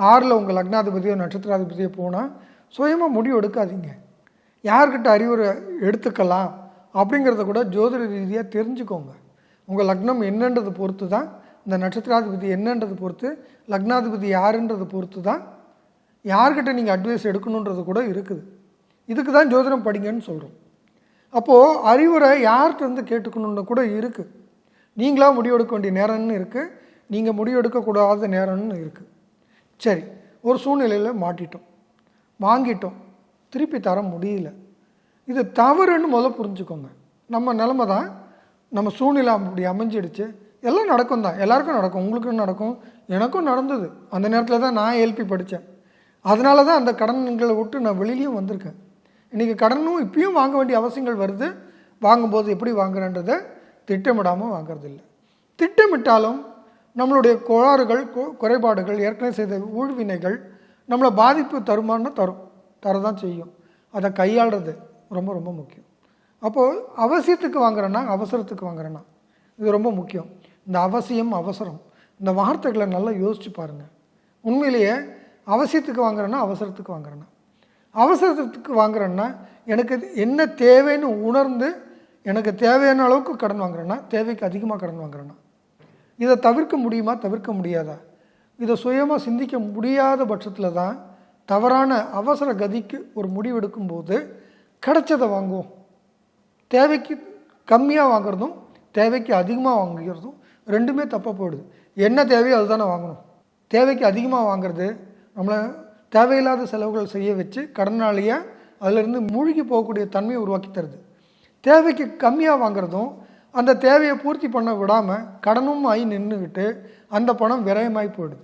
6ல் உங்கள் லக்னாதிபதியோ நட்சத்திராதிபதியோ போனால் சுயமாக முடிவு எடுக்காதீங்க. யார்கிட்ட அறிவுரை எடுத்துக்கலாம் அப்படிங்கிறத கூட ஜோதிட ரீதியாக தெரிஞ்சுக்கோங்க. உங்கள் லக்னம் என்னன்றது பொறுத்து தான், இந்த நட்சத்திராதிபதி என்னன்றது பொறுத்து, லக்னாதிபதி யாருன்றது பொறுத்து தான் யார்கிட்ட நீங்கள் அட்வைஸ் எடுக்கணுன்றது கூட இருக்குது. இதுக்கு தான் ஜோதிடம் படிங்கன்னு சொல்கிறோம். அப்போது அறிவுரை யார்கிட்ட கேட்டுக்கணுன்னு கூட இருக்குது. நீங்களாக முடிவெடுக்க வேண்டிய நேரம்னு இருக்குது, நீங்கள் முடிவெடுக்கக்கூடாத நேரம்னு இருக்குது. சரி, ஒரு சூழ்நிலையில் மாட்டிட்டோம், வாங்கிட்டோம், திருப்பி தர முடியல. இது தவறுன்னு முதல்ல புரிஞ்சுக்கோங்க. நம்ம நிலமை தான், நம்ம சூழ்நிலை அப்படி அமைஞ்சிடுச்சு. எல்லாம் நடக்கும் தான், எல்லாருக்கும் நடக்கும், உங்களுக்கும் நடக்கும், எனக்கும் நடந்தது. அந்த நேரத்தில் தான் நான் எல்பி படித்தேன். அதனால தான் அந்த கடன்களை விட்டு நான் வெளியிலையும் வந்திருக்கேன். இன்றைக்கி கடனும் இப்பயும் வாங்க வேண்டிய அவசியங்கள் வருது. வாங்கும்போது எப்படி வாங்குறன்றதை திட்டமிடாமல் வாங்கிறதில்லை. திட்டமிட்டாலும் நம்மளுடைய கோளாறுகள், குறைபாடுகள், ஏற்கனவே செய்த ஊழ்வினைகள் நம்மளை பாதிப்பு தருமான்னு தரதான் செய்யும். அதை கையாளுறது ரொம்ப ரொம்ப முக்கியம். அப்போது அவசியத்துக்கு வாங்குறேன்னா, அவசரத்துக்கு வாங்குறேன்னா, இது ரொம்ப முக்கியம். இந்த அவசியம், அவசரம், இந்த வார்த்தைகளை நல்லா யோசித்து பாருங்கள். உண்மையிலேயே அவசியத்துக்கு வாங்குறேன்னா, அவசரத்துக்கு வாங்குறேன்னா, அவசரத்துக்கு வாங்குறேன்னா எனக்கு என்ன தேவைன்னு உணர்ந்து எனக்கு தேவையான அளவுக்கு கடன் வாங்குறேன்னா, தேவைக்கு அதிகமாக கடன் வாங்குறேன்னா, இதை தவிர்க்க முடியுமா, தவிர்க்க முடியாதா? இதை சுயமாக சிந்திக்க முடியாத பட்சத்தில் தான் தவறான அவசர கதிக்கு ஒரு முடிவெடுக்கும்போது கிடைச்சதை வாங்குவோம். தேவைக்கு கம்மியாக வாங்குறதும் தேவைக்கு அதிகமாக வாங்குகிறதும் ரெண்டுமே தப்பாக போயிடுது. என்ன தேவையோ அதுதானே வாங்கணும். தேவைக்கு அதிகமாக வாங்குறது நம்மளை தேவையில்லாத செலவுகள் செய்ய வச்சு கடனாளியை அதிலிருந்து மூழ்கி போகக்கூடிய தன்மையை உருவாக்கி தருது. தேவைக்கு கம்மியாக வாங்குறதும் அந்த தேவையை பூர்த்தி பண்ண விடாமல் கடனும் ஆகி நின்றுக்கிட்டு அந்த பணம் விரயமாகி போயிடுது.